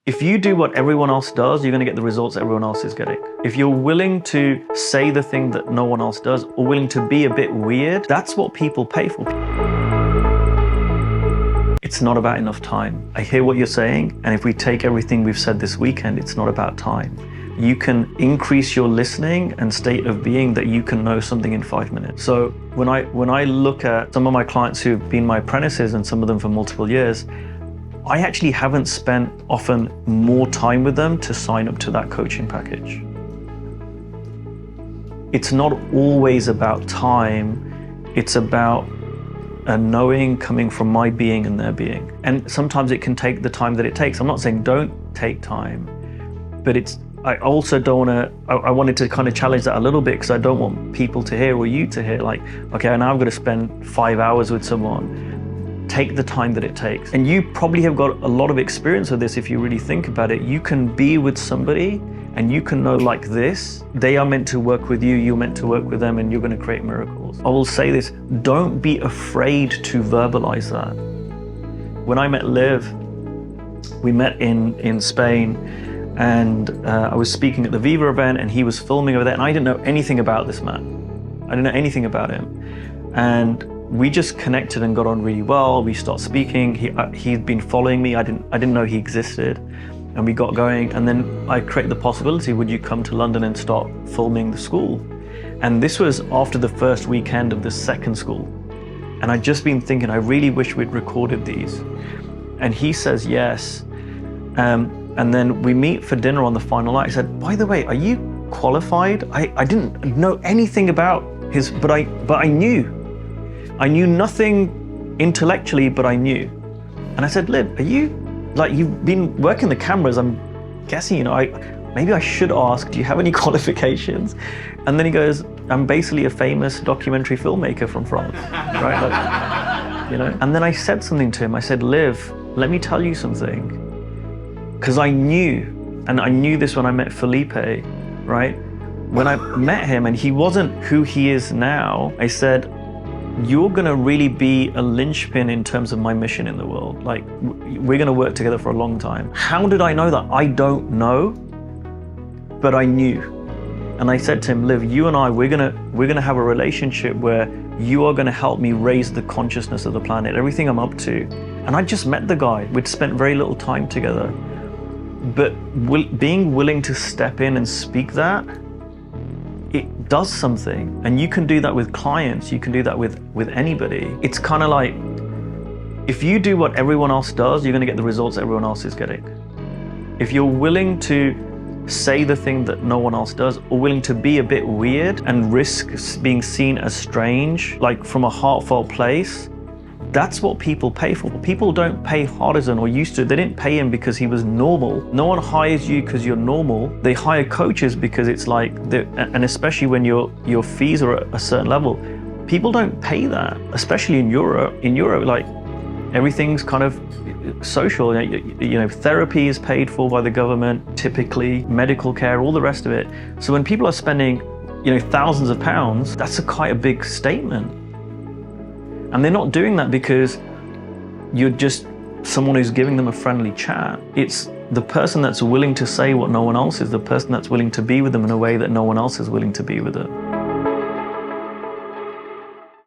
If you do what everyone else does, you're going to get the results everyone else is getting. If you're willing to say the thing that no one else does, or willing to be a bit weird, that's what people pay for. It's not about enough time. I hear what you're saying, and if we take everything we've said this weekend, it's not about time. You can increase your listening and state of being that you can know something in 5 minutes. So when I look at some of my clients who've been my apprentices, and some of them for multiple years, I actually haven't spent often more time with them to sign up to that coaching package. It's not always about time, it's about a knowing coming from my being and their being. And sometimes it can take the time that it takes. I'm not saying don't take time, but I also don't want to, I wanted to kind of challenge that a little bit, because I don't want people to hear, or you to hear, like, okay, now I'm going to spend 5 hours with someone. Take the time that it takes. And you probably have got a lot of experience with this if you really think about it. You can be with somebody and you can know, like this, they are meant to work with you, you're meant to work with them, and you're going to create miracles. I will say this, don't be afraid to verbalize that. When I met Liv, we met in Spain, and I was speaking at the Viva event, and he was filming over there, and I didn't know anything about this man. I didn't know anything about him. And we just connected and got on really well. We started speaking. He'd been following me. I didn't know he existed, and we got going. And then I created the possibility: would you come to London and start filming the school? And this was after the first weekend of the second school. And I'd just been thinking, I really wish we'd recorded these. And he says yes. And then we meet for dinner on the final night. I said, by the way, are you qualified? I didn't know anything about his, but I knew. I knew nothing intellectually, but I knew. And I said, Liv, are you, like, you've been working the cameras, I'm guessing, maybe I should ask, do you have any qualifications? And then he goes, I'm basically a famous documentary filmmaker from France, right? Like, And then I said something to him. I said, Liv, let me tell you something. Because I knew, and I knew this when I met Felipe, right? When I met him and he wasn't who he is now, I said, you're gonna really be a linchpin in terms of my mission in the world. Like, we're gonna work together for a long time. How did I know that? I don't know, but I knew. And I said to him, Liv, you and I, we're gonna have a relationship where you are gonna help me raise the consciousness of the planet, everything I'm up to. And I just met the guy. We'd spent very little time together. But being willing to step in and speak that, it does something. And you can do that with clients, you can do that with anybody. It's kind of like, if you do what everyone else does, you're gonna get the results everyone else is getting. If you're willing to say the thing that no one else does, or willing to be a bit weird and risk being seen as strange, like from a heartfelt place, that's what people pay for. People don't pay Hardison, or used to. They didn't pay him because he was normal. No one hires you because you're normal. They hire coaches because it's like, and especially when your fees are at a certain level, people don't pay that, especially in Europe. In Europe, like, everything's kind of social. Therapy is paid for by the government, typically, medical care, all the rest of it. So when people are spending, thousands of pounds, that's quite a big statement. And they're not doing that because you're just someone who's giving them a friendly chat. It's the person that's willing to say what no one else is, the person that's willing to be with them in a way that no one else is willing to be with them.